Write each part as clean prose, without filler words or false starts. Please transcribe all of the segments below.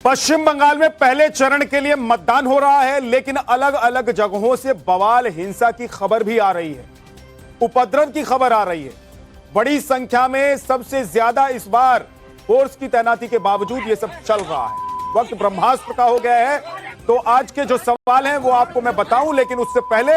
पश्चिम बंगाल में पहले चरण के लिए मतदान हो रहा है, लेकिन अलग अलग जगहों से बवाल, हिंसा की खबर भी आ रही है, उपद्रव की खबर आ रही है। बड़ी संख्या में, सबसे ज्यादा इस बार फोर्स की तैनाती के बावजूद ये सब चल रहा है। वक्त ब्रह्मास्त्र का हो गया है। तो आज के जो सवाल हैं वो आपको मैं बताऊं, लेकिन उससे पहले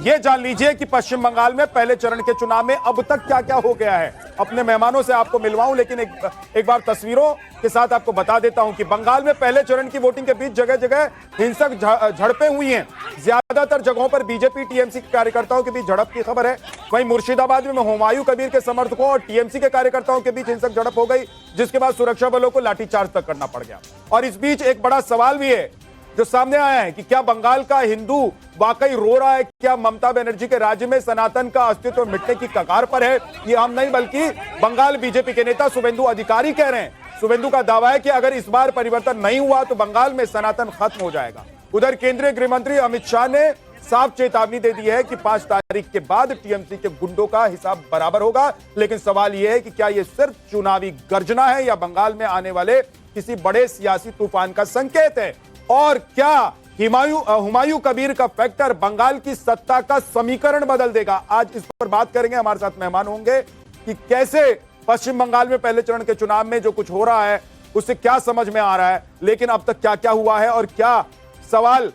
ये जान लीजिए कि पश्चिम बंगाल में पहले चरण के चुनाव में अब तक क्या क्या हो गया है। अपने मेहमानों से आपको मिलवाऊं, लेकिन एक बार तस्वीरों के साथ आपको बता देता हूं कि बंगाल में पहले चरण की वोटिंग के बीच जगह जगह हिंसक झड़पें हुई हैं। ज्यादातर जगहों पर बीजेपी टीएमसी के कार्यकर्ताओं के बीच झड़प की खबर है। वहीं मुर्शिदाबाद में हुमायूं कबीर के समर्थकों और टीएमसी के कार्यकर्ताओं के बीच हिंसक झड़प हो गई, जिसके बाद सुरक्षा बलों को लाठीचार्ज तक करना पड़ गया। और इस बीच एक बड़ा सवाल भी है जो सामने आया है कि क्या बंगाल का हिंदू वाकई रो रहा है? क्या ममता बनर्जी के राज्य में सनातन का अस्तित्व मिटने की कगार पर है? ये हम नहीं, बल्कि बंगाल बीजेपी के नेता शुभेंदु अधिकारी कह रहे हैं। शुभेंदु का दावा है कि अगर इस बार परिवर्तन नहीं हुआ तो बंगाल में सनातन खत्म हो जाएगा। उधर केंद्रीय गृह मंत्री अमित शाह ने साफ चेतावनी दे दी है कि 5 तारीख के बाद टीएमसी के गुंडों का हिसाब बराबर होगा। लेकिन सवाल यह है कि क्या यह सिर्फ चुनावी गर्जना है या बंगाल में आने वाले किसी बड़े सियासी तूफान का संकेत है? और क्या हुमायूं कबीर का फैक्टर बंगाल की सत्ता का समीकरण बदल देगा? आज इस पर बात करेंगे। हमारे साथ मेहमान होंगे कि कैसे पश्चिम बंगाल में पहले चरण के चुनाव में जो कुछ हो रहा है उससे क्या समझ में आ रहा है, लेकिन अब तक क्या क्या हुआ है और क्या सवाल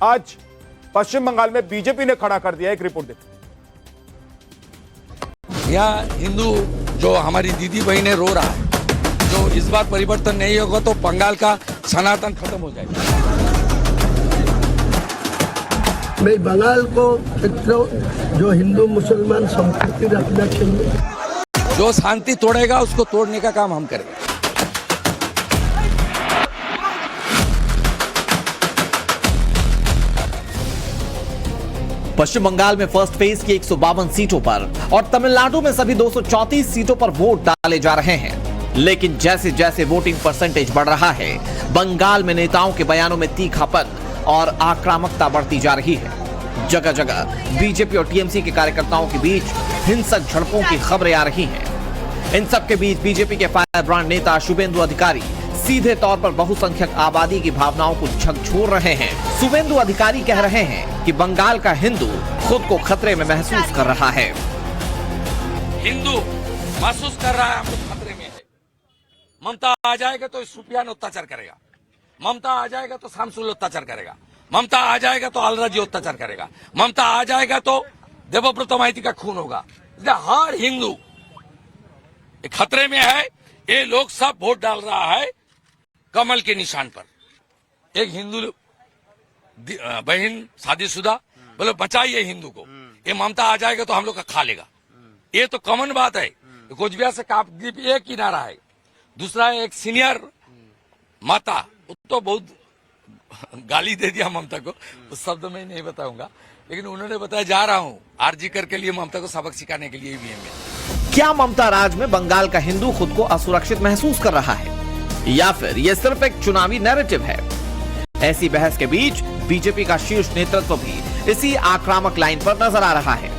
आज पश्चिम बंगाल में बीजेपी ने खड़ा कर दिया है। एक रिपोर्ट देखिए। यहाँ हिंदू जो हमारी दीदी बहनें रो रहा है, जो इस बार परिवर्तन नहीं होगा तो बंगाल का सनातन खत्म हो जाएगा। मैं बंगाल को जो हिंदू मुसलमान संपत्ति रखना चाहिए, जो शांति तोड़ेगा उसको तोड़ने का काम हम करेंगे। पश्चिम बंगाल में फर्स्ट फेज की 152 सीटों पर और तमिलनाडु में सभी 234 सीटों पर वोट डाले जा रहे हैं। लेकिन जैसे जैसे वोटिंग परसेंटेज बढ़ रहा है, बंगाल में नेताओं के बयानों में तीखापन और आक्रामकता बढ़ती जा रही है। जगह जगह बीजेपी और टीएमसी के कार्यकर्ताओं के बीच हिंसक झड़पों की खबरें आ रही हैं। इन सब के बीच बीजेपी के फायर ब्रांड नेता शुभेंदु अधिकारी सीधे तौर पर बहुसंख्यक आबादी की भावनाओं को झकझोर रहे हैं। शुभेंदु अधिकारी कह रहे हैं कि बंगाल का हिंदू खुद को खतरे में महसूस कर रहा है। हिंदू महसूस कर रहा है हम लोग खतरे में है। ममता आ जाएगा तो सुफियान अत्याचार करेगा, ममता आ जाएगा तो शामसुल अत्याचार करेगा, ममता आ जाएगा तो अलराजी अत्याचार करेगा, ममता आ जाएगा तो देवव्रत माइती का खून होगा। हर हिंदू खतरे में है। ये लोग सब वोट डाल रहा है कमल के निशान पर। एक हिंदू बहन शादीशुदा बोले बचाइए हिंदू को, ये ममता आ जाएगा तो हम लोग का खा लेगा। ये तो कॉमन बात है। कोचबिहार से कापद्वीप एक किनारा है, दूसरा एक सीनियर माता, तो बहुत गाली दे दिया ममता को, उस शब्द में नहीं बताऊंगा, लेकिन उन्होंने बताया जा रहा हूं आरजी करके लिए ममता को सबक सिखाने के लिए ईवीएम में। क्या ममता राज में बंगाल का हिंदू खुद को असुरक्षित महसूस कर रहा है या फिर यह सिर्फ एक चुनावी नैरेटिव है? ऐसी बहस के बीच बीजेपी का शीर्ष नेतृत्व भी इसी आक्रामक लाइन पर नजर आ रहा है।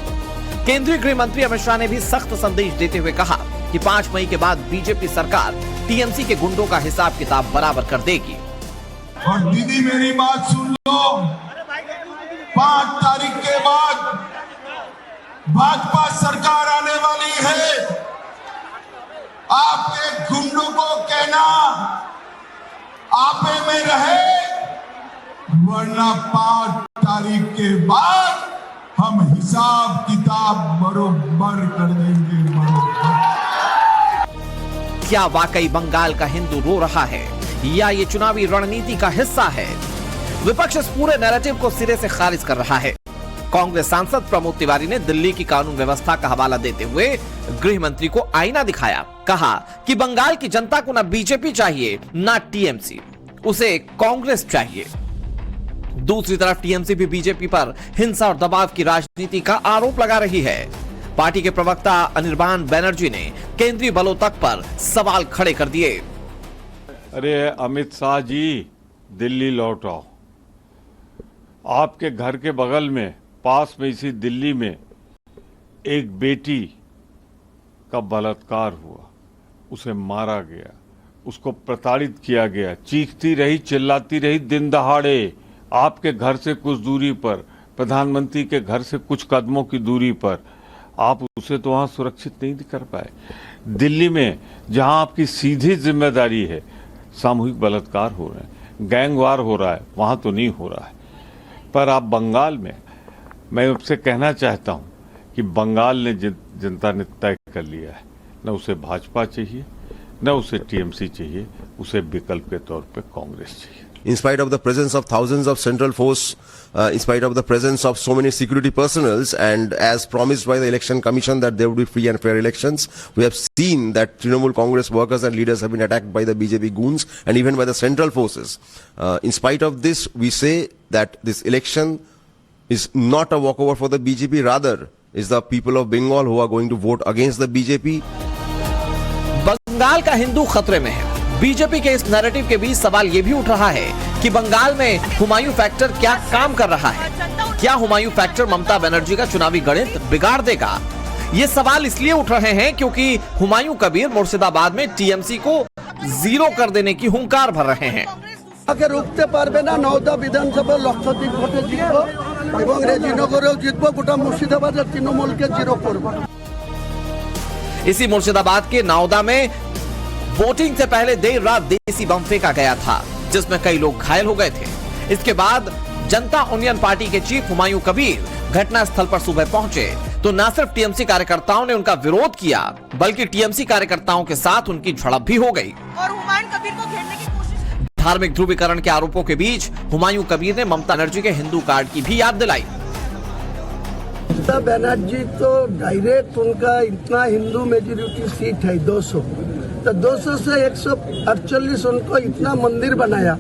केंद्रीय गृह मंत्री अमित शाह ने भी सख्त संदेश देते हुए कहा कि 5 मई के बाद बीजेपी सरकार टीएमसी के गुंडों का हिसाब किताब बराबर कर देगी। और दीदी मेरी बात सुन लो, 5 तारीख के बाद भाजपा सरकार आने वाली है। आपके गुंडों को कहना आपे में रहे, वरना 5 तारीख के बाद हम हिसाब किताब बरोबर कर देंगे, बरोबर। क्या वाकई बंगाल का हिंदू रो रहा है या ये चुनावी रणनीति का हिस्सा है? विपक्ष इस पूरे नैरेटिव को सिरे से खारिज कर रहा है। कांग्रेस सांसद प्रमोद तिवारी ने दिल्ली की कानून व्यवस्था का हवाला देते हुए गृह मंत्री को आईना दिखाया। कहा कि बंगाल की जनता को ना बीजेपी चाहिए ना टीएमसी, उसे कांग्रेस चाहिए। दूसरी तरफ टीएमसी भी बीजेपी पर हिंसा और दबाव की राजनीति का आरोप लगा रही है। पार्टी के प्रवक्ता अनिर्बान बनर्जी ने केंद्रीय बलों तक पर सवाल खड़े कर दिए। अरे अमित शाह जी, दिल्ली लौट आओ। आपके घर के बगल में पास में इसी दिल्ली में एक बेटी का बलात्कार हुआ, उसे मारा गया, उसको प्रताड़ित किया गया, चीखती रही, चिल्लाती रही दिन दहाड़े, आपके घर से कुछ दूरी पर, प्रधानमंत्री के घर से कुछ कदमों की दूरी पर। आप उसे तो वहाँ सुरक्षित नहीं कर पाए। दिल्ली में जहाँ आपकी सीधी जिम्मेदारी है, सामूहिक बलात्कार हो रहे हैं, गैंगवार हो रहा है, वहाँ तो नहीं हो रहा है। पर आप बंगाल में, मैं आपसे कहना चाहता हूँ कि बंगाल ने जनता ने तय कर लिया है, न उसे भाजपा चाहिए, न उसे टीएमसी चाहिए, उसे विकल्प के तौर पे कांग्रेस चाहिए। In spite of the presence of thousands of central force, in spite of the presence of so many security personnels, and as promised by the election commission that there would be free and fair elections, we have seen that Trinamool Congress workers and leaders have been attacked by the BJP goons and even by the central forces. In spite of this, we say that this election is not a walkover for the BJP, rather is the people of Bengal who are going to vote against the BJP. Bengal का हिंदू खतरे में है। BJP के इस narrative के बीच सवाल ये भी उठ रहा है कि बंगाल में हुमायूं फैक्टर क्या काम कर रहा है। क्या हुमायूं फैक्टर ममता बनर्जी का चुनावी गणित बिगाड़ देगा? ये सवाल इसलिए उठ रहे हैं क्योंकि हुमायूं कबीर मुर्शिदाबाद में टीएमसी को जीरो कर देने की हुंकार भर रहे हैं। আগে রুখতে পারবে না নওদা বিধানসভা লক্ষাধিক ভোটে জিতবো এবং রেজিনগরেও জিতবো, গোটা মুর্শিদাবাদের তৃণমূলকে জিরো করবো। इसी मुर्शिदाबाद के नावदा में वोटिंग से पहले देर रात देसी बम फेंका गया था, जिसमें कई लोग घायल हो गए थे। इसके बाद जनता यूनियन पार्टी के चीफ हुमायूं कबीर घटनास्थल पर सुबह पहुंचे तो न सिर्फ टीएमसी कार्यकर्ताओं ने उनका विरोध किया, बल्कि टीएमसी कार्यकर्ताओं के साथ उनकी झड़प भी हो गई और हुमायूं कबीर को घेरने की कोशिश। धार्मिक ध्रुवीकरण के आरोपों के बीच हुमायूं कबीर ने ममता बनर्जी के हिंदू कार्ड की भी याद दिलाई। ममता बनर्जी तो डायरेक्ट उनका इतना हिंदू मेजोरिटी सीट है 200, तो 200 से 148 उनको इतना मंदिर बनाया,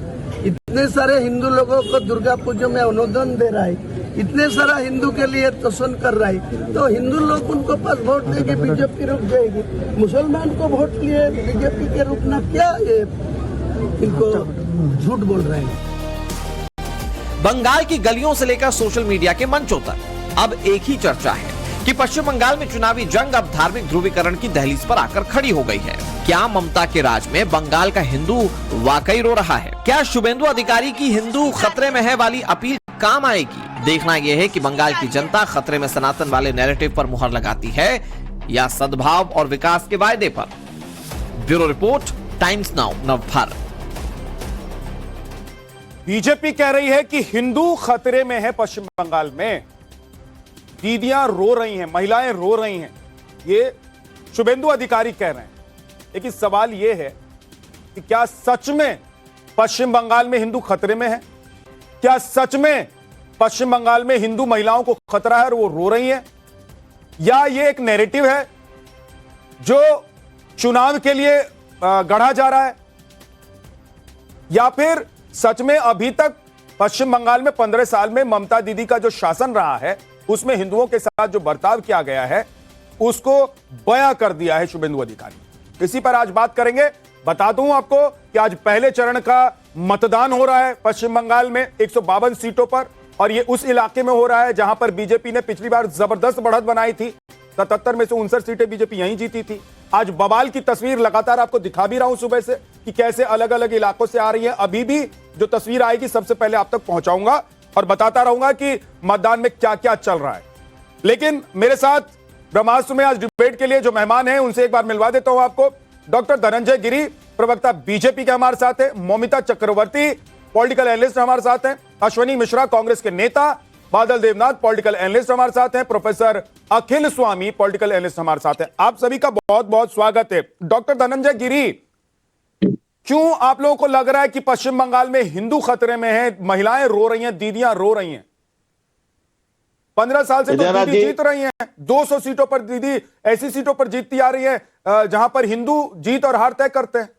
इतने सारे हिंदू लोगों को दुर्गा पूजा में अनुदान दे रहा है, इतने सारा हिंदू के लिए तोषण कर रहा है, तो हिंदू लोग उनको पास वोट देंगे, बीजेपी रुक जाएगी। मुसलमान को वोट लिए बीजेपी के रुकना क्या, ये इनको झूठ बोल रहे हैं। बंगाल की गलियों से लेकर सोशल मीडिया के मंचों तक अब एक ही चर्चा है कि पश्चिम बंगाल में चुनावी जंग अब धार्मिक ध्रुवीकरण की दहलीज पर आकर खड़ी हो गई है। क्या ममता के राज में बंगाल का हिंदू वाकई रो रहा है? क्या शुभेंदु अधिकारी की हिंदू खतरे में है वाली अपील काम आएगी? देखना यह है कि बंगाल की जनता खतरे में सनातन वाले नैरेटिव पर मुहर लगाती है या सद्भाव और विकास के वायदे पर। Bureau report, times now Navbharat. BJP कह रही है कि हिंदू खतरे में है पश्चिम बंगाल में, दीदियां रो रही हैं, महिलाएं रो रही हैं, ये शुभेंदु अधिकारी कह रहे हैं। लेकिन सवाल यह है कि क्या सच में पश्चिम बंगाल में हिंदू खतरे में है? क्या सच में पश्चिम बंगाल में हिंदू महिलाओं को खतरा है और वो रो रही हैं? या ये एक नैरेटिव है जो चुनाव के लिए गढ़ा जा रहा है? या फिर सच में अभी तक पश्चिम बंगाल में 15 साल में ममता दीदी का जो शासन रहा है उसमें हिंदुओं के साथ जो बर्ताव किया गया है उसको बयां कर दिया है शुभेंदु अधिकारी। इसी पर आज बात करेंगे। बता दूं आपको कि आज पहले चरण का मतदान हो रहा है पश्चिम बंगाल में 152 सीटों पर, और ये उस इलाके में हो रहा है जहां पर बीजेपी ने पिछली बार जबरदस्त बढ़त बनाई थी। 77 में से 59 सीटें बीजेपी यहीं जीती थी। आज बवाल की तस्वीर लगातार आपको दिखा भी रहा हूं सुबह से कि कैसे अलग अलग इलाकों से आ रही है। अभी भी जो तस्वीर आएगी सबसे पहले आप तक पहुंचाऊंगा और बताता रहूंगा कि मतदान में क्या क्या चल रहा है। लेकिन मेरे साथ ब्रह्मास्त्र में आज डिबेट के लिए जो मेहमान हैं उनसे एक बार मिलवा देता हूं आपको। डॉक्टर धनंजय गिरी, प्रवक्ता बीजेपी के हमारे साथ हैं। मौमिता चक्रवर्ती, पॉलिटिकल एनालिस्ट हमारे साथ हैं। अश्वनी मिश्रा, कांग्रेस के नेता। बादल देवनाथ, पॉलिटिकल एनालिस्ट हमारे साथ हैं। प्रोफेसर अखिल स्वामी, पॉलिटिकल एनालिस्ट हमारे साथ हैं। आप सभी का बहुत बहुत स्वागत है। डॉक्टर धनंजय गिरी, क्यों आप लोगों को लग रहा है कि पश्चिम बंगाल में हिंदू खतरे में है? महिलाएं रो रही हैं, दीदियां रो रही हैं। 15 साल से तो दीदी जीत रही हैं। 200 सीटों पर दीदी ऐसी सीटों पर जीतती आ रही है जहां पर हिंदू जीत और हार तय करते हैं।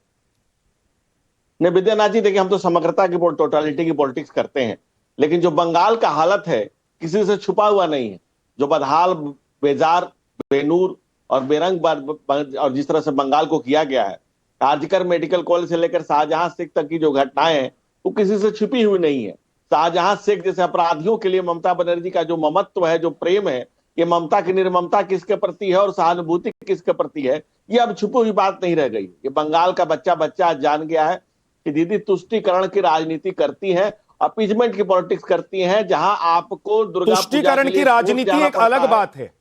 नहीं विद्यानाथ जी, देखिए हम तो समग्रता की टोटालिटी की पॉलिटिक्स करते हैं, लेकिन जो बंगाल का हालत है किसी से छुपा हुआ नहीं है। जो बदहाल, बेजार, बेनूर और बेरंग और जिस तरह से बंगाल को किया गया है, आर्जिकर मेडिकल कॉलेज से लेकर शाहजहां शेख तक की जो घटनाएं हैं वो किसी से छिपी हुई नहीं है। शाहजहां शेख जैसे अपराधियों के लिए ममता बनर्जी का जो ममत्व है, जो प्रेम है, ये ममता की निर्ममता किसके प्रति है और सहानुभूति किसके प्रति है, ये अब छुपी हुई बात नहीं रह गई। ये बंगाल का बच्चा आज जान गया है कि दीदी तुष्टीकरण की राजनीति करती है, अपीजमेंट की पॉलिटिक्स करती हैं, जहां आपको दुर्गा पूजा तुष्टीकरण के की लिए राजनीति जाना एक पड़ता अलग है। बात है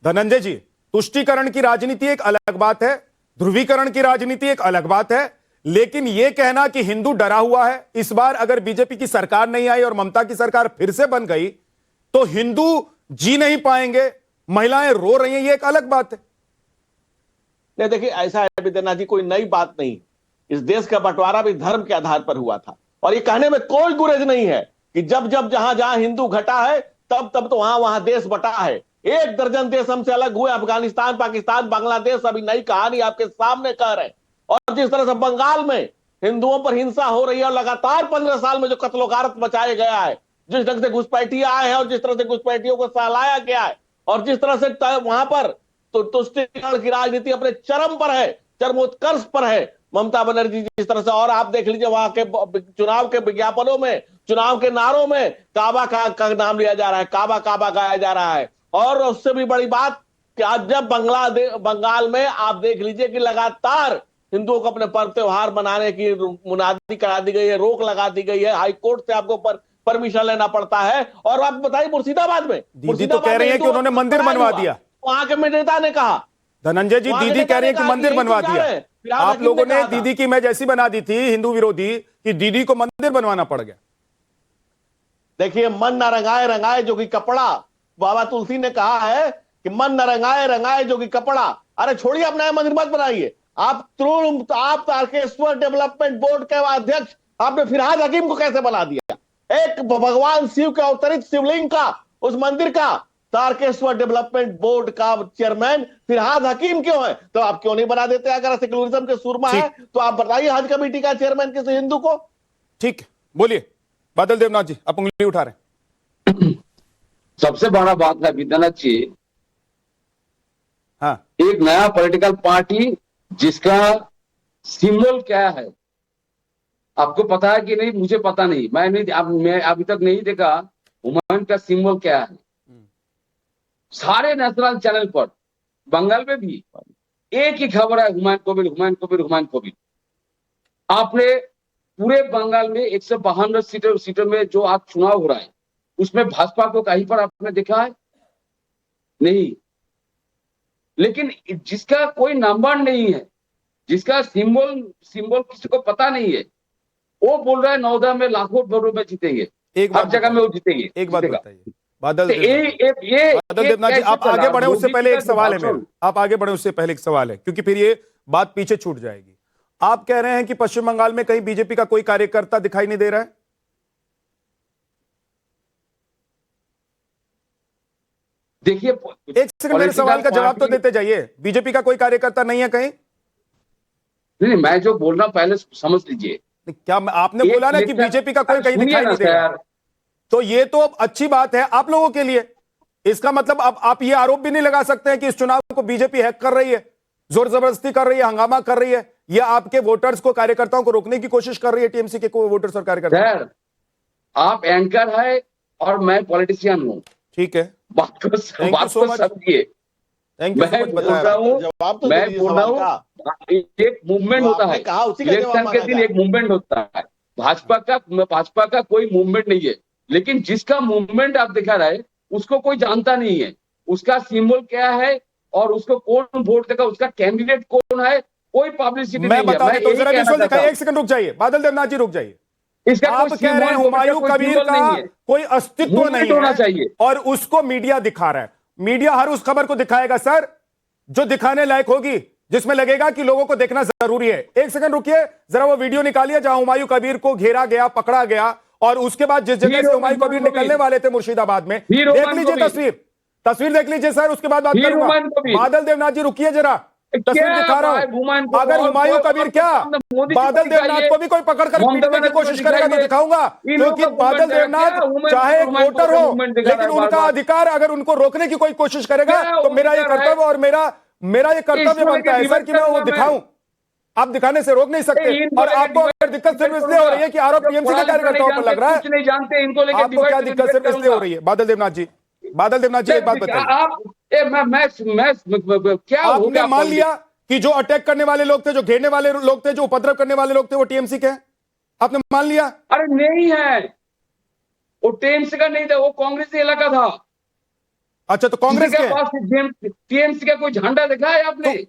धनंजय जी, तुष्टीकरण की राजनीति एक अलग बात है, ध्रुवीकरण की राजनीति एक अलग बात है, लेकिन यह कहना कि हिंदू डरा हुआ है, इस बार अगर बीजेपी की सरकार नहीं आई और ममता की सरकार फिर से बन गई तो हिंदू जी नहीं पाएंगे, महिलाएं रो रही हैं, यह एक अलग बात है। नहीं देखिए, ऐसा है विद्यानाथ जी, कोई नई बात नहीं। इस देश का बंटवारा भी धर्म के आधार पर हुआ था, और ये कहने में कोई गुरेज नहीं है कि जब जब जहां जहां हिंदू घटा है तब तब तो वहां वहां देश बटा है। 1 दर्जन देश हमसे अलग हुए, अफगानिस्तान, पाकिस्तान, बांग्लादेश, अभी नई कहानी आपके सामने कह रहे हैं। और जिस तरह से बंगाल में हिंदुओं पर हिंसा हो रही है, और लगातार 15 साल में जो कत्लो-गारत मचाया गया है, जिस ढंग से घुसपैठिए आए हैं और जिस तरह से घुसपैठियों को सहलाया गया है, और जिस तरह से वहां पर तो तुष्टीकरण की राजनीति अपने चरम पर है, चरमोत्कर्ष पर है ममता बनर्जी जिस तरह से। और आप देख लीजिए वहां के चुनाव के विज्ञापनों में, चुनाव के नारों में काबा का नाम लिया जा रहा है, काबा काबा गाया जा रहा है। और उससे भी बड़ी बात कि आज जब बंगाल में आप देख लीजिए कि लगातार हिंदुओं को अपने पर्व त्योहार मनाने की मुनादी करा दी गई है, रोक लगा दी गई है, हाईकोर्ट से आपको परमिशन लेना पड़ता है। और आप बताइए मुर्शिदाबाद में, दीदी तो कह रही है कि उन्होंने मंदिर बनवा दिया, वहां के नेता ने कहा। धनंजय जी, दीदी कह रही है कि मंदिर बनवा दिया। आप लोगों ने दीदी की इमेज ऐसी बना दी थी हिंदू विरोधी कि दीदी को मंदिर बनवाना पड़ गया। देखिए, मन न रंगाए रंगाए जोगी कपड़ा, बाबा तुलसी ने कहा है कि मन न रंगाए रंगाए जोगी कपड़ा। अरे छोड़िए, आप नया मंदिर मत बनाइए। आप तारकेश्वर डेवलपमेंट बोर्ड के अध्यक्ष आपने फिरहाद हकीम को कैसे बना दिया? एक भगवान शिव के अवतरित शिवलिंग का, उस मंदिर का तारकेश्वर डेवलपमेंट बोर्ड का चेयरमैन फिरहाद हकीम क्यों है? तो आप क्यों नहीं बना देते? अगर सेक्युलरिज्म के सूरमा है तो आप बताइए हज कमेटी का चेयरमैन किसी हिंदू को। ठीक है, बोलिए बादल देवनाथ जी, आप उंगली उठा रहे हैं। सबसे बड़ा बात है विद्यानाथ जी, हाँ, एक नया पॉलिटिकल पार्टी जिसका सिंबल क्या है आपको पता है कि नहीं? मुझे पता नहीं, मैं अभी तक नहीं देखा हुमायूं का सिंबल क्या है। सारे नेशनल चैनल पर, बंगाल में भी एक ही खबर है, हुमायूं कबीर, हुमायूं कबीर, हुमायूं कबीर। आपने पूरे बंगाल में 152 सीटों में जो आज चुनाव हो रहा है उसमें भाजपा को कहीं पर आपने देखा है? नहीं। लेकिन जिसका कोई नंबर नहीं है, जिसका सिंबल किसी को पता नहीं है, वो बोल रहा है नौदा में लाखों वोटों में जीतेंगे, हर जगह में वो जीतेंगे। एक बात बताइए बादल बादल देवनाथ जी, आप आगे बढ़े उससे पहले एक सवाल है मेरा, आप आगे बढ़े उससे पहले एक सवाल है, क्योंकि फिर ये बात पीछे छूट जाएगी। आप कह रहे हैं कि पश्चिम बंगाल में कहीं बीजेपी का कोई कार्यकर्ता दिखाई नहीं दे रहा है? देखिए, एक सेकंड मेरे सवाल का जवाब तो देते जाइए। बीजेपी का कोई कार्यकर्ता नहीं है कहीं? नहीं, मैं जो बोल रहा हूं पहले समझ लीजिए। क्या आपने बोला ना कि बीजेपी का कोई कहीं दिखाई नहीं दे रहा, तो ये तो अच्छी बात है आप लोगों के लिए। इसका मतलब अब आप ये आरोप भी नहीं लगा सकते हैं कि इस चुनाव को बीजेपी हैक कर रही है, जोर जबरदस्ती कर रही है, हंगामा कर रही है, या आपके वोटर्स को, कार्यकर्ताओं को रोकने की कोशिश कर रही है टीएमसी के वोटर्स और कार्यकर्ता। आप एंकर है और मैं पॉलिटिशियन हूँ, ठीक है, बात को समझिए। Thank you so much. मैं बोल रहा हूँ एक मूवमेंट होता है, इलेक्शन के दिन एक मूवमेंट होता है। भाजपा का कोई मूवमेंट नहीं है, लेकिन जिसका मूवमेंट आप दिखा रहे उसको कोई जानता नहीं है, उसका सिंबल क्या है और उसको कौन वोट देगा, उसका कैंडिडेट कौन है, कोई पब्लिसिटी नहीं है। मैं बता तो जरा विजुअल दिखाइए, एक सेकंड रुक जाइए बादल देवनाथ जी, रुक जाइए। आप कह रहे हैं हुमायूं कबीर का कोई अस्तित्व नहीं होना चाहिए और उसको मीडिया दिखा रहा है। मीडिया हर उस खबर को दिखाएगा सर जो दिखाने लायक होगी, जिसमें लगेगा कि लोगों को देखना जरूरी है। एक सेकंड रुकिए, जरा वो वीडियो निकालिए जहां हुमायूं कबीर को घेरा गया, पकड़ा गया, और उसके बाद जिस जगह से हुमायूं कबीर निकलने वाले थे मुर्शिदाबाद में, देख लीजिए तस्वीर देख लीजिए सर, उसके बाद बात करूंगा। बादल देवनाथ जी रुकिए जरा, तस्वीर दिखा रहा हूं। अगर हुमायूं कबीर क्या बादल देवनाथ को भी कोई पकड़कर पीटने की कोशिश करेगा तो दिखाऊंगा, क्योंकि बादल देवनाथ चाहे एक वोटर हो, लेकिन उनका अधिकार अगर उनको रोकने की कोई कोशिश करेगा तो मेरा ये कर्तव्य और मेरा ये कर्तव्य बनता है सर कि मैं वो दिखाऊं। आप दिखाने से रोक नहीं सकते। और आपको अगर दिक्कत सिर्फ इसलिए हो रही है कि आरोप टीएमसी के कार्यकर्ताओं पर लग रहा है, नहीं जानते इनको, लेकिन आपको क्या दिक्कत सिर्फ इसलिए हो रही है? बादल देवनाथ जी एक बात बताइए, क्या आपने मान लिया कि जो अटैक करने वाले लोग थे, जो घेरने वाले लोग थे, जो उपद्रव करने वाले लोग थे, वो टीएमसी के हैं? आपने मान लिया? अरे नहीं है, वो टीएमसी का नहीं था, वो कांग्रेस इलाका था। अच्छा, तो कांग्रेस के पास टीएमसी का कोई झंडा दिखा है आपने?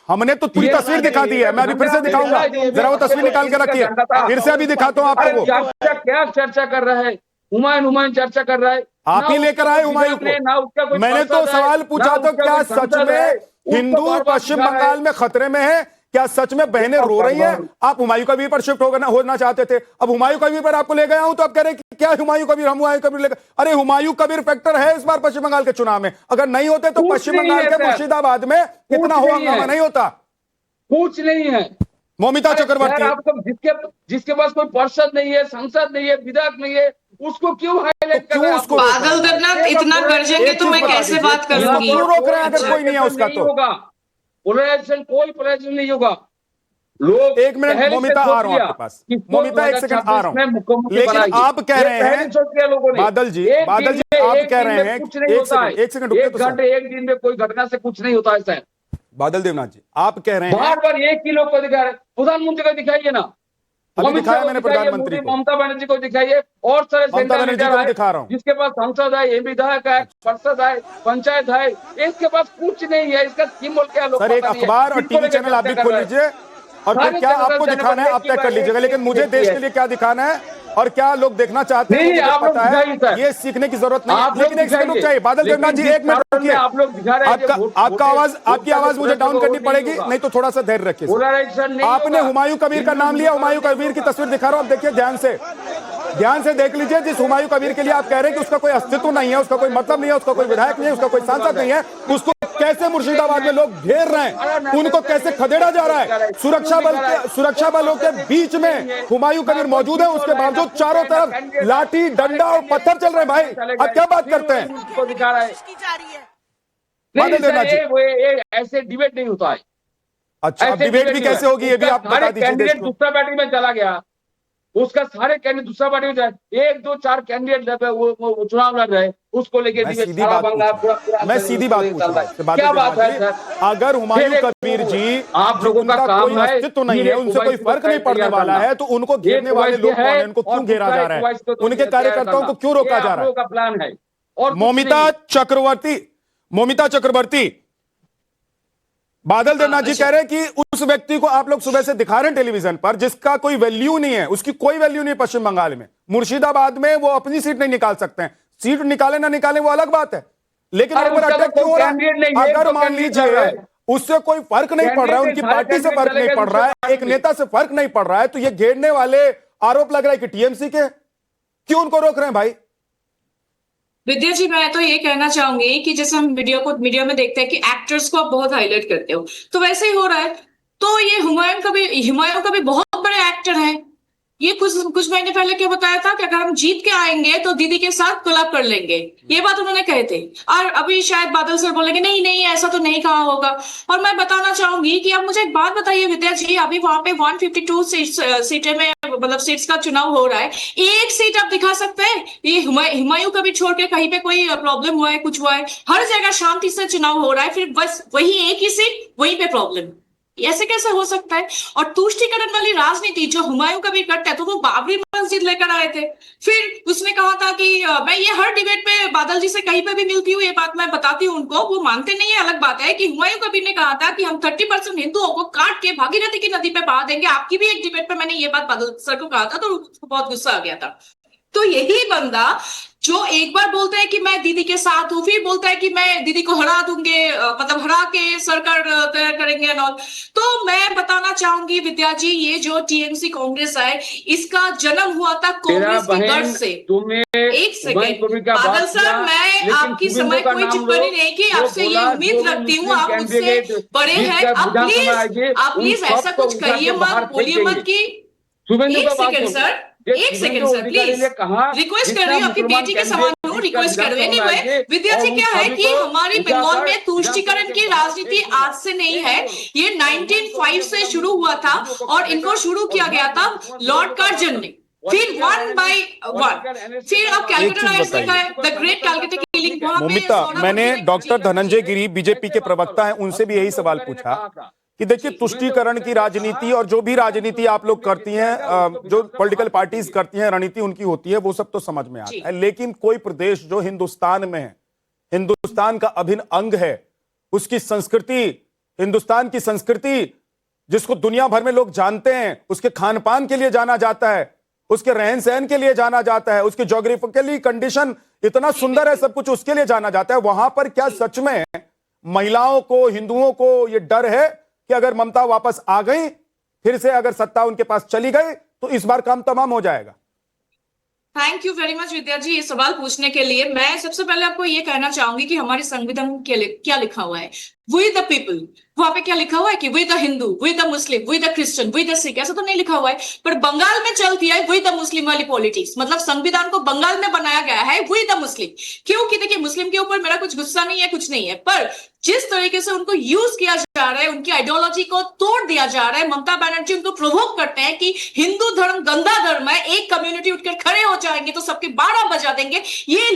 हमने तो पूरी तस्वीर दिखा दी है, मैं अभी फिर से दिखाऊंगा, जरा वो तस्वीर निकाल के रखिए, फिर से अभी दिखाता हूं आपको वो। क्या चर्चा कर रहा है? हुमायूं चर्चा कर रहा है, आप ही लेकर आए हुमायूं को। मैंने तो सवाल पूछा तो क्या सच में हिंदू पश्चिम बंगाल में खतरे में है? क्या सच में बहनें रो रही हैं? आप हुमायूं कबीर पर शिफ्ट होना चाहते थे, अब हुमायूं कबीर पर आपको ले गया हूं तो आप कह रहे हैं कि क्या हुमायूं कबीर, हम हुमायूं कबीर लेकर? अरे हुमायूं कबीर फैक्टर है इस बार पश्चिम बंगाल के चुनाव में। अगर नहीं होते तो पश्चिम बंगाल के मुर्शिदाबाद में इतना हो हंगामा नहीं होता। कुछ नहीं है। ममिता चक्रवर्ती, आपको जिसके पास कोई पार्षद नहीं है, सांसद नहीं है, विधायक नहीं है, उसको क्यों हाईलाइट कर रहे हैं? बादल देवनाथ इतना गरजेंगे तो मैं कैसे बात करूंगी? क्यों रोक रहे हैं अगर कोई नहीं है उसका? तो पोलराइजेशन, कोई पोलराइजेशन नहीं होगा। लोग एक मिनट ममिता, आ रहा हूं आपके पास। ममिता एक सेकंड आ रहा हूं, लेकिन आप कह रहे हैं बादल जी आप कह रहे हैं एक सेकंड रुकिए तो सर। एक दिन में कोई घटना से कुछ नहीं होता है सर। बादल देवनाथ जी आप कह रहे हैं बार बार एक ही लोग को दिखा रहे, प्रधानमंत्री को दिखाइए ना। अभी दिखाया मैंने प्रधानमंत्री को, ममता बनर्जी को दिखाइए, और सारे ममता बनर्जी को दिखा रहा हूं, जिसके पास सांसद है, विधायक है, पार्षद है, पंचायत है, इसके पास कुछ नहीं है। इसका सिंबल क्या लोग? सर एक अखबार और टीवी चैनल आप भी खोल लीजिए और फिर क्या आपको दिखाना है आप तय कर लीजिएगा, लेकिन मुझे देश के लिए क्या दिखाना है और क्या लोग देखना चाहते हैं मुझे पता है, ये सीखने की जरूरत नहीं है। लेकिन एक सेकंड रुक जाइए बादल देवनाथ जी, एक मिनट रुकिए। आपकी आवाज मुझे डाउन करनी पड़ेगी, नहीं तो थोड़ा सा धैर्य रखिए। आपने हुमायूं कबीर का नाम लिया, हुमायूं कबीर की तस्वीर दिखा रहा हूं, आप देखिए ध्यान से देख लीजिए। जिस हुमायूं कबीर के लिए आप कह रहे हैं कि उसका कोई अस्तित्व नहीं है, उसका कोई मतलब नहीं है, उसका कोई विधायक नहीं है, उसका कोई सांसद नहीं है, उसको कैसे मुर्शिदाबाद में लोग घेर रहे हैं, उनको कैसे खदेड़ा जा रहा है। सुरक्षा बलों के बीच में हुमायूं कबीर मौजूद है, उसके बावजूद चारों तरफ लाठी डंडा और पत्थर चल रहे हैं। भाई आप क्या बात करते हैं? बादल देवनाथ जी ऐसे डिबेट नहीं होता है। अच्छा, अब डिबेट भी कैसे होगी ये भी आप बता दीजिए। दूसरा पार्टी में चला गया, उसका सारे कैंडिडेट दूसरा पार्टी में जाए, 1 2 4 कैंडिडेट वो चुनाव लड़ रहे, उसको लेके मैं सीधी बात पूछ क्या बात है सर? अगर हुमायूं कबीर जी आप लोगों का काम है, अस्तित्व नहीं है, उनसे कोई फर्क नहीं पड़ने वाला है, तो उनको घेरने वाले लोग कौन है? उनको क्यों घेरा जा रहा है? उनके कार्यकर्ताओं को क्यों रोका जा रहा है? प्लान है। और ममिता चक्रवर्ती बादल देवनाथ जी कह रहे हैं कि उस व्यक्ति को आप लोग सुबह से दिखा रहे हैं टेलीविजन पर जिसका कोई वैल्यू नहीं है, उसकी कोई वैल्यू नहीं पश्चिम बंगाल में। मुर्शिदाबाद में वो अपनी सीट नहीं निकाल सकते हैं, सीट निकाले ना निकाले वो अलग बात है, लेकिन उन पर अटैक क्यों हो रहा है? अगर मान लीजिए उससे कोई फर्क नहीं पड़ रहा है, उनकी पार्टी से फर्क नहीं पड़ रहा है, एक नेता से फर्क नहीं पड़ रहा है, तो ये घेरने वाले आरोप लग रहा है कि टीएमसी के, क्यों उनको रोक रहे हैं? भाई विद्या जी मैं तो ये कहना चाहूंगी कि जैसे हम मीडिया में देखते हैं कि एक्टर्स को आप बहुत हाईलाइट करते हो, तो वैसे ही हो रहा है। तो ये हुमायूं कबीर बहुत बड़े एक्टर हैं। ये कुछ महीने पहले क्या बताया था कि अगर हम जीत के आएंगे तो दीदी के साथ कोलैब कर लेंगे, ये बात उन्होंने कहे थे। और अभी शायद बादल सर बोलेंगे नहीं ऐसा तो नहीं कहा होगा। और मैं बताना चाहूंगी कि आप मुझे एक बात बताइए विद्या जी, अभी वहां पे 152 सीटें में मतलब सीट्स का चुनाव हो रहा है, एक सीट आप दिखा सकते हैं? ये हुमायूं कबीर छोड़ के कहीं पे कोई प्रॉब्लम हुआ है, कुछ हुआ है? हर जगह शांति से चुनाव हो रहा है, फिर बस वही एक ही सीट, वहीं पे प्रॉब्लम। ऐसे कैसे हो सकता है? और तुष्टिकरण वाली राजनीति जो हुमायूं कबीर करता है, तो वो बाबरी मस्जिद लेकर आए थे, फिर उसने कहा था कि मैं ये हर डिबेट पे बादल जी से कहीं पे भी मिलती हूँ, ये बात मैं बताती हूँ उनको, वो मानते नहीं है, अलग बात है कि हुमायूं कबीर ने कहा था कि हम 30% हिंदुओं को काट के भागीरथी की नदी पे बहा देंगे। आपकी भी एक डिबेट पे मैंने ये बात बादल सर को कहा था, तो उसको बहुत गुस्सा आ गया था। तो यही बंदा जो एक बार बोलता है कि मैं दीदी के साथ हूं, फिर बोलता है कि मैं दीदी को हरा दूंगे, मतलब हरा के सरकार तैयार करेंगे और तो मैं बताना चाहूंगी विद्या जी, ये जो टीएमसी कांग्रेस है, इसका जन्म हुआ था कांग्रेस की गर्ज से। एक सेकेंड बादल सर, मैं आपकी समय कोई टिप्पणी नहीं की, आपसे ये उम्मीद रखती हूँ, आप मुझसे बड़े हैं, आप प्लीज ऐसा कुछ कहिए मत, बोलिए मत की। एक सेकंड सर प्लीज, रिक्वेस्ट कर रही हूँ, आपकी बेटी के समान हूँ, रिक्वेस्ट कर रही हूँ। एनीवे विद्या जी क्या है कि हमारे बंगाल में तुष्टिकरण की राजनीति आज से नहीं है, ये 1905 से शुरू हुआ था और इनको शुरू किया गया था लॉर्ड कर्जन ने, फिर 1 by 1, फिर अब कैलकाटा राइट्स लिखा है, द ग्रेट कैलकाटा फीलिंग वहां पे मोमिता, सौरभ मैंने और डॉक्टर धनंजय गिरी बीजेपी के प्रवक्ता हैं, उनसे भी यही सवाल पूछा कि देखिए तुष्टीकरण की राजनीति और जो भी राजनीति आप लोग करती हैं, जो पॉलिटिकल पार्टीज करती हैं, रणनीति उनकी होती है, वो सब तो समझ में आता है, लेकिन कोई प्रदेश जो हिंदुस्तान में है, हिंदुस्तान का अभिन्न अंग है, उसकी संस्कृति, हिंदुस्तान की संस्कृति जिसको दुनिया भर में लोग जानते हैं, उसके खान पान के लिए जाना जाता है, उसके रहन सहन के लिए जाना जाता है, उसकी ज्योग्राफिकली कंडीशन इतना सुंदर है, सब कुछ उसके लिए जाना जाता है, वहां पर क्या सच में महिलाओं को, हिंदुओं को ये डर है कि अगर ममता वापस आ गई, फिर से अगर सत्ता उनके पास चली गई तो इस बार काम तमाम हो जाएगा? थैंक यू वेरी मच विद्या जी ये सवाल पूछने के लिए। मैं सबसे पहले आपको ये कहना चाहूंगी कि हमारे संविधान में क्या लिखा हुआ है, वी द पीपल। वहां पे क्या लिखा हुआ है कि we the Hindu, we the Muslim, we the Christian, we the Sikh, ऐसा तो नहीं लिखा हुआ है। पर बंगाल में चलती है वी द मुस्लिम वाली पॉलिटिक्स, मतलब संविधान को बंगाल में बनाया गया है वी द मुस्लिम। क्योंकि देखिए मुस्लिम के ऊपर मेरा कुछ गुस्सा नहीं है, कुछ नहीं है, पर जिस तरीके से उनको यूज किया जा रहा है, उनकी आइडियोलॉजी को तोड़ दिया जा रहा है, ममता बनर्जी उनको प्रोवोक करते हैं कि हिंदू धर्म गंदा धर्म है, एक कम्युनिटी उठकर खड़े हो जाएंगे तो सबके 12 बजा देंगे। ये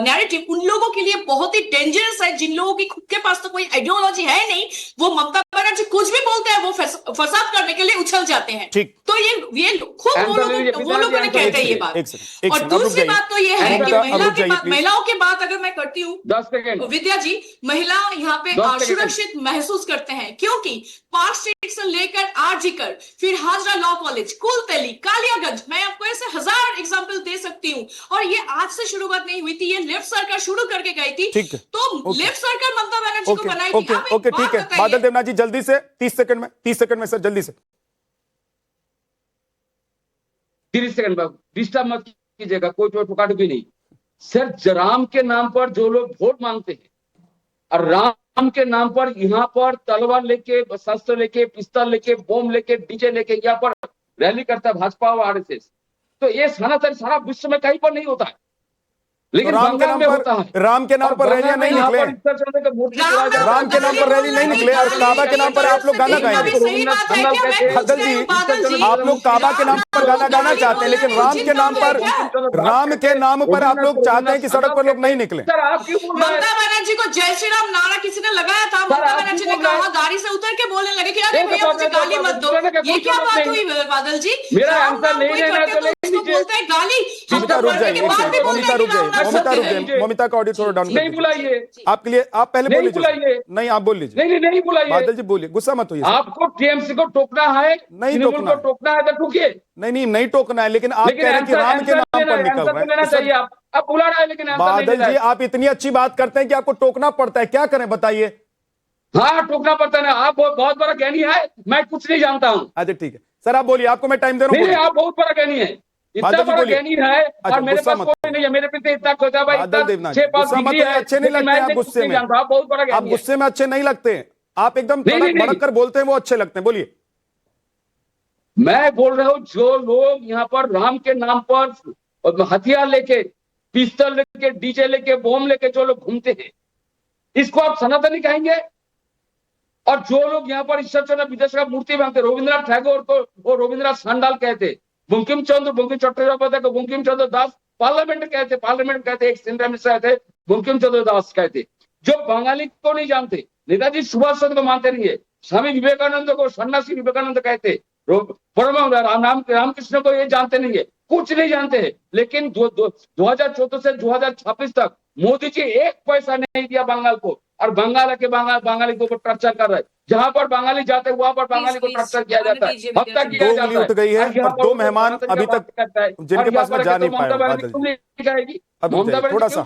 नैरेटिव उन लोगों के लिए बहुत ही डेंजरस है जिन लोगों की खुद के पास तो कोई आइडियोलॉजी है नहीं। वो ममता बनर्जी कुछ भी बोलते हैं, वो फसाद करने के लिए उछल जाते हैं। तो ये खुद वो लोगों ने कहते हैं ये बात। और दूसरी बात तो ये है कि महिलाओं की बात अगर मैं करती हूँ, 10 सेकंड विद्या जी, महिला यहाँ पे असुरक्षित महसूस करते हैं क्योंकि पार्क स्ट्रीट से लेकर आरजीकर, फिर हाजरा लॉ कॉलेज, कुलतली, कालियागंज, मैं आपको ऐसे 1000 एग्जांपल दे सकती हूँ। और ये आज से शुरुआत नहीं हुई थी, ये लेफ्ट सरकार शुरू करके गई थी। तो लेफ्ट सरकार ममता बनर्जी को बनाई थी। ओके, ठीक है बादल देवनाथ जी, जल्दी से 30 सेकंड में सर, जल्दी से 30 सेकंड में डिस्टर्ब मत कीजिएगा, कोई टोका-टोकी नहीं। सर, राम के नाम पर जो लोग वोट मांगते हैं और राम के नाम पर यहाँ पर तलवार लेके, शस्त्र लेके, पिस्तौल लेके, बम लेके, डीजे लेके यहाँ पर रैली करता है भाजपा और आरएसएस, तो ये सनातन सारा विश्व में कहीं पर नहीं होता है, लेकिन राम के बंगाल में होता है। राम के नाम पर रैलियां नहीं निकले, राम के नाम पर रैली नहीं निकले और काबा के नाम पर आप लोग गाना गाएंगे। बादल जी, आप लोग काबा के नाम पर गाना गाना चाहते हैं, लेकिन राम के नाम पर आप लोग चाहते हैं कि सड़क पर लोग नहीं निकले। ममता बनर्जी को जय श्री राम नारा किसी ने लगाया था, ममता बनर्जी ने कहा, गाड़ी से उतर के बोलने लगे कि अरे भैया मुझे गाली मत दो। ये क्या बात हुई बादल जी? मेरा आंसर नहीं लेना तो बोलते हैं गाली। मोमिता रुक जाइए, मोमिता का ऑडियो थोड़ा डाउन नहीं बुलाइए, आपके लिए, आप पहले बोल लीजिए। बुलाइए, नहीं आप बोल लीजिए। नहीं बुलाइए बादल जी बोलिए, गुस्सा मत होइए। आपको टीएमसी को टोकना है, नहीं टोकना है तो टोकिए। नहीं टोकना है, लेकिन आप कह रहे हैं कि राम के नाम पर निकल रहे हैं। आप बुला रहे हैं लेकिन बादल जी, आप इतनी अच्छी बात करते हैं कि आपको टोकना पड़ता है, क्या करें बताइए? हाँ, टोकना पड़ता है ना। आप बहुत बड़ा ज्ञानी है, मैं कुछ नहीं जानता हूँ। अच्छा ठीक है सर, आप बोलिए, आपको मैं टाइम दे रहा हूँ। नहीं, आप बहुत बड़ा ज्ञानी है, इतना बड़ा ज्ञानी है और मेरे पास कोई नहीं है, मेरे पे इतना खोजा भाई, बादल देवनाथ जी, अच्छे नहीं लगते आप गुस्से में, आप बहुत बड़ा ज्ञानी, आप गुस्से में अच्छे नहीं लगते हैं, आप एकदम भड़क कर बोलते हैं, वो अच्छे लगते हैं। बोलिए। मैं बोल रहा हूँ जो लोग यहाँ पर राम के नाम पर हथियार लेके, पिस्तौल लेके, डीजे लेके, बम लेके जो लोग घूमते हैं, इसको आप सनातनी कहेंगे? और जो लोग यहाँ पर ईश्वर चंद्र विद्यासागर का मूर्ति मांगते, रविंद्रनाथ टैगोर को वो रविंद्रनाथ सांडाल कहते, बंकिम चट्टोपाध्याय को बंकिम चंद्र दास पार्लियामेंट कहते, एक सेंट्रल मिनिस्टर थे बंकिम चंद्र दास कहते, जो बंगाली को नहीं जानते, नेताजी सुभाष चंद्र को मानते नहीं है, स्वामी विवेकानंद को सन्यासी विवेकानंद कहते, रामकृष्ण को ये जानते नहीं है, कुछ नहीं जानते हैं। लेकिन 2014 से 2026 तक मोदी जी 1 पैसा नहीं दिया बंगाल को, और बंगाली के ऊपर टॉर्चर कर रहे हैं। जहां पर बंगाली जाते हैं वहां पर बंगाली को टॉर्चर किया जाता है, हत्या किया जाता है। उठ गई है और 2 मेहमान अभी तक जिनके पास में जा नहीं पाए। थोड़ा सा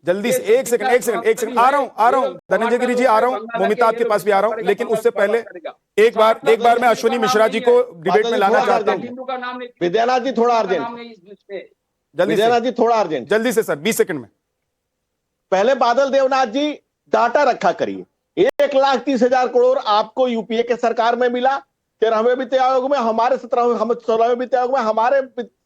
जल्दी से, एक सेकंड, आ रहा हूँ धनंजय गिरी जी, आ रहा हूँ, मोमिता आपके पास भी आ रहा हूँ, लेकिन उससे पहले एक बार मैं अश्विनी मिश्रा जी को डिबेट में लाना चाहता हूँ। विद्यानाथ जी थोड़ा अर्जेंट, जल्दी से सर, 20 सेकंड में। पहले बादल देवनाथ जी डाटा रखा करिए। 1,30,000 करोड़ आपको यूपीए के सरकार में मिला, 13वें वित्त आयोग में, हमारे 16वें वित्त आयोग में, हमारे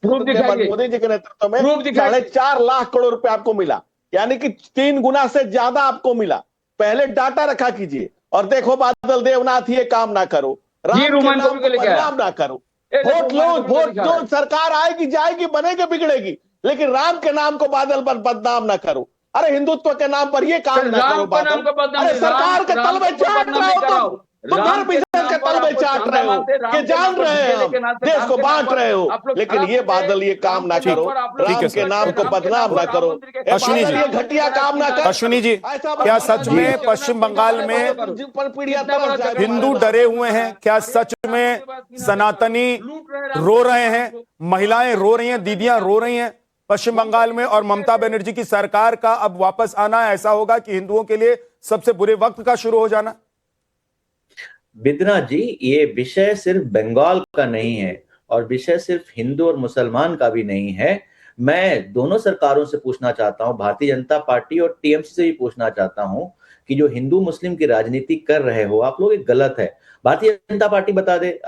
मोदी जी के नेतृत्व में 4.5 लाख करोड़ रुपए आपको मिला, यानी कि 3 गुना से ज्यादा आपको मिला। पहले डाटा रखा कीजिए और देखो बादल देवनाथ ये काम ना करो, राम के नाम को बदनाम ना करो। वोट जो सरकार आएगी जाएगी, बनेगी बिगड़ेगी, लेकिन राम के नाम को बादल पर बदनाम ना करो। अरे हिंदुत्व के नाम पर ये काम ना करो बादल। अरे सरकार के तल में चाट रहे हो तुम घर पीछे के तल में चाट रहे हो कि जान रहे हो देश को बांट रहे हो, लेकिन ये बादल ये काम ना करो, राम के नाम को बदनाम ना करो। अश्विनी जी, ये घटिया काम ना करो। अश्विनी जी, क्या सच में पश्चिम बंगाल में हिंदू डरे हुए हैं? क्या सच में सनातनी रो रहे हैं? महिलाएं रो रही हैं, दीदियां रो रही हैं पश्चिम बंगाल में? और ममता बनर्जी की सरकार का अब वापस आना ऐसा होगा कि हिंदुओं के लिए सबसे बुरे वक्त का शुरू हो जाना? बिदना जी, ये विषय सिर्फ बंगाल का नहीं है और विषय सिर्फ हिंदू और मुसलमान का भी नहीं है। मैं दोनों सरकारों से पूछना चाहता हूं, भारतीय जनता पार्टी और टीएमसी से भी पूछना चाहता हूं कि जो हिंदू मुस्लिम की राजनीति कर रहे हो आप लोग, ये गलत है। भारतीय जनता पार्टी बता दे,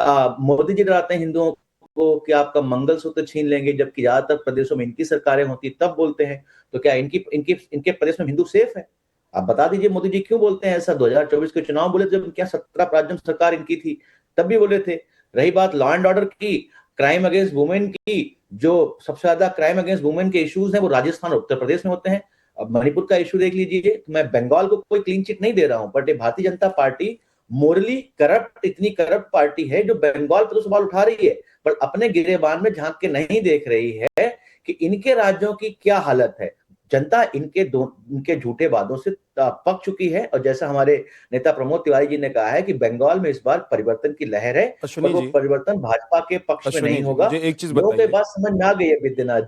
मोदी जी डराते हैं हिंदुओं को कि आपका मंगलसूत्र छीन लेंगे, जबकि ज्यादातर प्रदेशों में इनकी सरकारें होती तब बोलते हैं। तो क्या इनके प्रदेश में हिंदू सेफ है? आप बता दीजिए मोदी जी क्यों बोलते हैं ऐसा? 2024 के चुनाव बोले जब क्या 17 राज्यों में सरकार इनकी थी तब भी बोले थे। रही बात लॉ एंड ऑर्डर की, क्राइम अगेंस्ट वुमेन की, जो सबसे ज्यादा क्राइम अगेंस्ट वुमेन के इश्यूज हैं वो राजस्थान और उत्तर प्रदेश में होते हैं। अब मणिपुर का इश्यू देख लीजिए। तो मैं बंगाल को कोई क्लीन चिट नहीं दे रहा हूं, बट ये भारतीय जनता पार्टी मोरली करप्ट, इतनी करप्ट पार्टी है जो बंगाल पर तो सवाल उठा रही है, पर अपने गिरेबान में झांक के नहीं देख रही है कि इनके राज्यों की क्या हालत है। जनता इनके झूठे वादों से पक चुकी है और जैसा हमारे नेता प्रमोद तिवारी जी ने कहा है कि बंगाल में इस बार परिवर्तन की लहर है और वो परिवर्तन भाजपा के पक्ष में नहीं होगा। एक चीज लोगों को बात समझ में आ गई है विद्यानाथ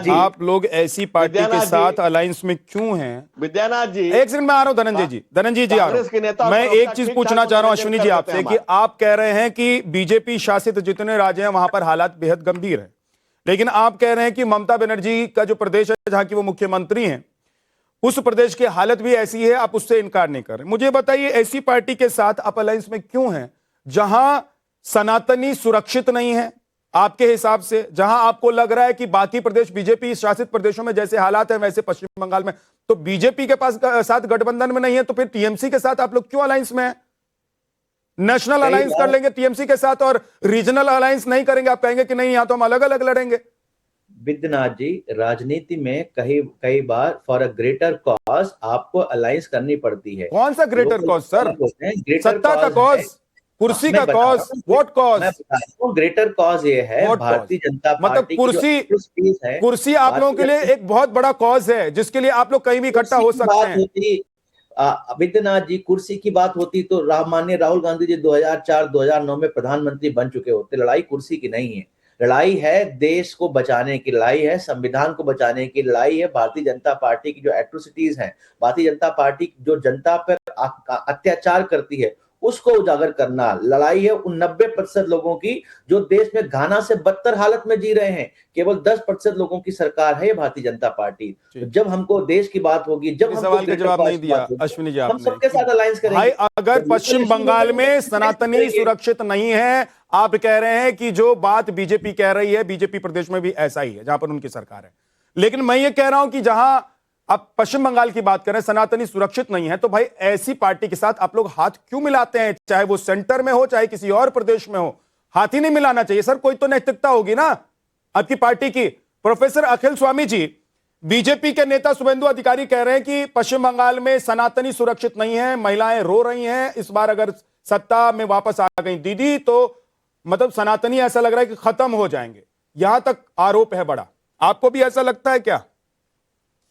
जी। आप लोग ऐसी पार्टी के साथ अलायंस में क्यों हैं? विद्यानाथ जी, एक सेकंड में आ रहा हूं। धनंजय जी आ रहा हूं। मैं एक चीज पूछना चाह रहा हूं अश्विनी जी आपसे कि आप कह रहे हैं कि बीजेपी शासित जितने राज्य हैं वहां पर हालात बेहद गंभीर है, लेकिन आप कह रहे हैं कि ममता बनर्जी का जो प्रदेश है जहां की वो मुख्यमंत्री हैं उस प्रदेश की हालत भी ऐसी है, आप उससे इनकार नहीं कर रहे। मुझे बताइए ऐसी पार्टी के साथ आप अलायंस में क्यों हैं जहां सनातनी सुरक्षित नहीं है आपके हिसाब से, जहां आपको लग रहा है कि बाकी प्रदेश बीजेपी शासित प्रदेशों में जैसे हालात है वैसे पश्चिम बंगाल में तो बीजेपी के पास साथ गठबंधन में नहीं है, तो फिर टीएमसी के साथ आप लोग क्यों अलायंस में हैं? नेशनल अलायंस कर लेंगे टीएमसी के साथ और रीजनल अलायंस नहीं करेंगे, आप कहेंगे कि नहीं यहां तो हम अलग अलग लड़ेंगे। विद्यनाथ जी, राजनीति में कई बार फॉर अ ग्रेटर कॉज आपको अलायंस करनी पड़ती है। कौन सा ग्रेटर कॉज सर? सत्ता का कॉज, कुर्सी का cause, what cause? Greater cause ये है भारतीय जनता पार्टी मतलब कुर्सी आप लोगों के लिए एक बहुत बड़ा कॉज है जिसके लिए आप लोग कहीं भी इकट्ठा हो सकते हैं। विद्यनाथ जी, कुर्सी की बात होती तो माननीय राहुल गांधी जी 2004-2009 में प्रधानमंत्री बन चुके होते। लड़ाई कुर्सी की नहीं है, लड़ाई है देश को बचाने की, लड़ाई है संविधान को बचाने की, लड़ाई है भारतीय जनता पार्टी की जो एट्रोसिटीज हैं, भारतीय जनता पार्टी जो जनता पर अत्याचार करती है उसको उजागर करना। लड़ाई है उन 90% लोगों की जो देश में घाना से बदतर हालत में जी रहे हैं। केवल 10% लोगों की सरकार है भारतीय जनता पार्टी। जब हमको देश की बात होगी, जब सवाल का जवाब नहीं दिया अश्विनी जी, हम सबके साथ अलायंस करेंगे। भाई अगर पश्चिम बंगाल में सनातनी सुरक्षित नहीं है, आप कह रहे हैं कि जो बात बीजेपी कह रही है बीजेपी प्रदेश में भी ऐसा ही है जहां पर उनकी सरकार है, लेकिन मैं ये कह रहा हूं कि जहां आप पश्चिम बंगाल की बात करें सनातनी सुरक्षित नहीं है, तो भाई ऐसी पार्टी के साथ आप लोग हाथ क्यों मिलाते हैं? चाहे वो सेंटर में हो चाहे किसी और प्रदेश में हो, हाथ ही नहीं मिलाना चाहिए सर। कोई तो नैतिकता होगी ना आपकी पार्टी की। प्रोफेसर अखिल स्वामी जी, बीजेपी के नेता शुभेंदु अधिकारी कह रहे हैं कि पश्चिम बंगाल में सनातनी सुरक्षित नहीं है, महिलाएं रो रही हैं, इस बार अगर सत्ता में वापस आ गई दीदी तो मतलब सनातनी ऐसा लग रहा है कि खत्म हो जाएंगे, यहां तक आरोप है बड़ा। आपको भी ऐसा लगता है क्या?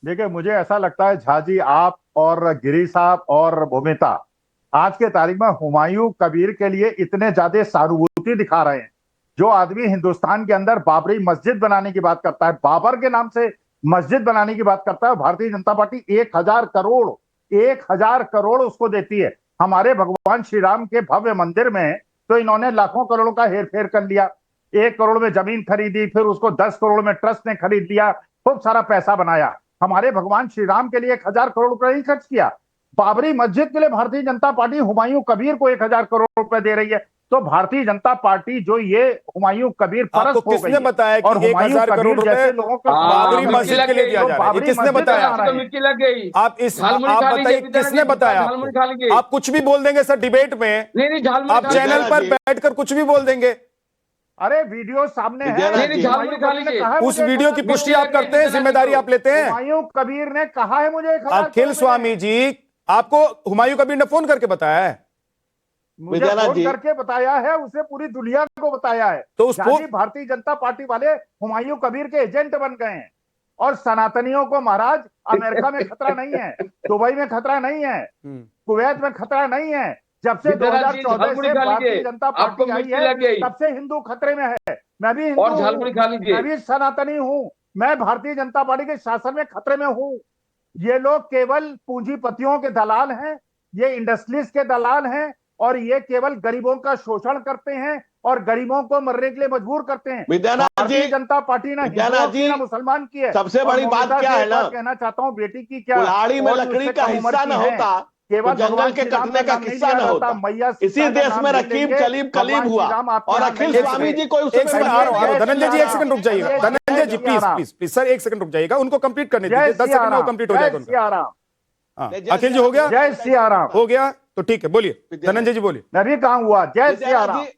देखिए, मुझे ऐसा लगता है झा जी, आप और गिरी साहब और भूमिता आज के तारीख में हुमायूं कबीर के लिए इतने ज्यादा सहानुभूति दिखा रहे हैं। जो आदमी हिंदुस्तान के अंदर बाबरी मस्जिद बनाने की बात करता है, बाबर के नाम से मस्जिद बनाने की बात करता है, भारतीय जनता पार्टी 1000 करोड़ उसको देती है। हमारे भगवान श्री राम के भव्य मंदिर में तो इन्होंने लाखों करोड़ों का हेर फेर कर लिया। 1 करोड़ में जमीन खरीदी, फिर उसको 10 करोड़ में ट्रस्ट ने खरीद लिया, खूब सारा पैसा बनाया। हमारे भगवान श्री राम के लिए 1000 करोड़ रुपए ही खर्च किया। बाबरी मस्जिद के लिए भारतीय जनता पार्टी हुमायूं कबीर को 1000 करोड़ रुपए दे रही है। तो भारतीय जनता पार्टी जो ये हुमायूं कबीर परस्त हो गई, किसने बताया कि 1000 करोड़ रुपए लोगों को बाबरी मस्जिद के लिए दिया जा रहा है? किसने बताया? आप बताइए किसने बताया? आप कुछ भी बोल देंगे सर डिबेट में, आप चैनल पर बैठकर कुछ भी बोल देंगे। अरे वीडियो सामने है। विद्यानाथ जी, झालमुड़ी खा लीजिए। उस वीडियो की पुष्टि आप करते हैं, जिम्मेदारी आप लेते हैं? हुमायूं कबीर ने कहा है मुझे 1000 अखिल करोड़ स्वामी जी, आपको हुमायूं कबीर ने फोन करके बताया है? मुझे विद्यानाथ फोन जी। करके बताया है, उसे पूरी दुनिया को बताया है। तो उस यानी भारतीय जनता पार्टी वाले हुमायूं कबीर के एजेंट बन गए हैं। और सनातनियों को महाराज अमेरिका में खतरा नहीं है, दुबई में खतरा नहीं है, कुवैत में खतरा नहीं है। जब से विद्यानाथ जी, 2014 झालमुड़ी से खा भारतीय लीजिए। जनता आपको पार्टी आई मिर्ची लग गई। है, तब से हिंदू खतरे में है। मैं भी हिंदू और झालमुड़ी खा हूं, लीजिए। मैं भी सनातनी हूं, मैं भारतीय जनता पार्टी के शासन में खतरे में हूं। ये लोग केवल पूंजीपतियों के दलाल हैं, ये इंडस्ट्रीज के दलाल हैं, और ये केवल गरीबों का शोषण करते हैं और गरीबों को मरने के लिए मजबूर करते हैं। विद्यानाथ भारतीय जी, जनता पार्टी ना विद्यानाथ हिंदुओं की जी, ना मुसलमान की है। सबसे और बड़ी बात ममता क्या से है एक ना, बात कहना चाहता हूँ, बेटी की क्या कुल्हाड़ी में और लकड़ी उससे का कम उम्र हिस्सा की न है। होता केवल तो जंगल भगवान के श्री राम कटने का नाम नहीं किस्सा लिया न जाता, होता। मैया इसी सीता का देश नाम में ले रकीब लेंगे, कलीब कलीब भगवान हुआ श्री राम आपका और नाम अखिल नहीं स्वामी लेंगे। जी कोई एक उसमें सेकंड आ रहा हूं, धनंजय जी एक सेकंड रुक जाइएगा। जय Dhananjay ji please Siya please please sir, एक सेकंड रुक जाइएगा, उनको कंप्लीट करने जय दीजिए, 10 सेकंड में वो सिया कंप्लीट हो राम, जाएगा जय उनका। सिया राम, हाँ, जय अखिल जी हो गया? जय सिया राम। हो गया तो ठीक है, बोलिए धनंजय जी, बोलिए। मैं भी कहा हुआ जय सिया विद्यानाथ राम। जी,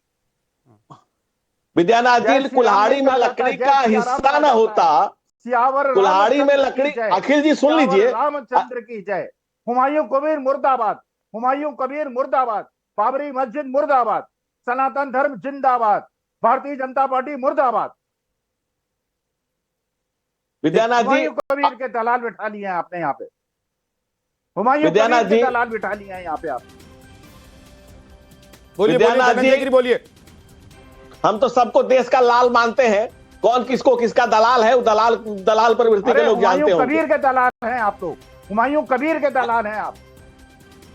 विद्यानाथ जय जी, श्री कुल्हाड़ी राम में कहा जाता लकड़ी है, जय का सिया राम हिस्सा कहा न जाता होता, है। सियावर कुल्हाड़ी में रामचंद्र लकड़ी, की जय। अखिल जी सुन सियावर लीजिए, रामचंद्र की जय। हुमायूं कबीर मुर्दाबाद, हुमायूं कबीर मुर्दाबाद, बाबरी मस्जिद मुर्दाबाद, सनातन धर्म जिंदाबाद, भारतीय जनता पार्टी मुर्दाबाद। विद्यानाथ जी, हुमायूं कबीर के दलाल बिठा लिए हैं आपने यहाँ पे, हुमायूं विद्यानाथ कबीर के जी, दलाल बिठा लिए हैं यहाँ पे आप। बोलिए विद्यानाथ धनंजय जी, जी, बोलिए। हम तो सबको देश का लाल मानते हैं, कौन किसको किसका दलाल है, वो दलाल प्रवृत्ति के अरे लोग जानते हुमायूं होंगे। कबीर के दलाल हैं आप लोग, हुमायूं कबीर के दलाल हैं आप।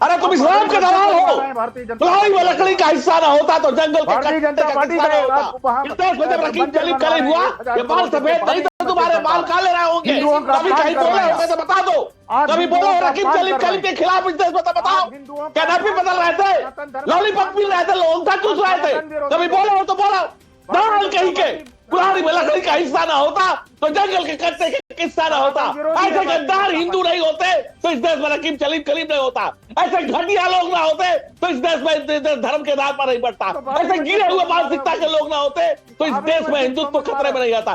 अरे तुम इस्लाम के दलाल हो। भारतीय जनता कुल्हाड़ी में लकड़ी का हिस्सा ना होता तो जंगल के भारतीय कटने जनता का पार्टी हिस्सा का ना होता। वहाँ इस देश में जब रकीब कलीब कलीब हुआ, ये बाल सफेद नहीं तो तुम्हारे बाल काले रहे होंगे। हिंदुओं का कभी अपमान कहीं कर बोले रहे हैं। होंगे तो बता दो, आप कभी हिंदुओं बोले का रकीब अपमान कलीब कर कलीब रहे के खिलाफ इस देश में तो बताओ। आप हिंदुओं का क्या नफी बदल रहे थे, सनातन धर्म का लॉलीपॉप मिल रहे थे, लोग चूस रहे थे, कभी बोले हो तो बोलो। दाल कहीं के कुल्हाड़ी में लकड़ी का हिस्सा ना होता तो जंगल के कट्टे का किस्सा ना होता। ऐसे गद्दार हिंदू नहीं होते तो इस देश में रकीब कलीब कलीब नहीं होता। ऐसे घटिया लोग ना होते तो इस देश में धर्म के आधार पर नहीं बढ़ता। ऐसे गिरे हुए मानसिकता के लोग ना होते तो इस देश में हिंदुत्व खतरे में नहीं आता।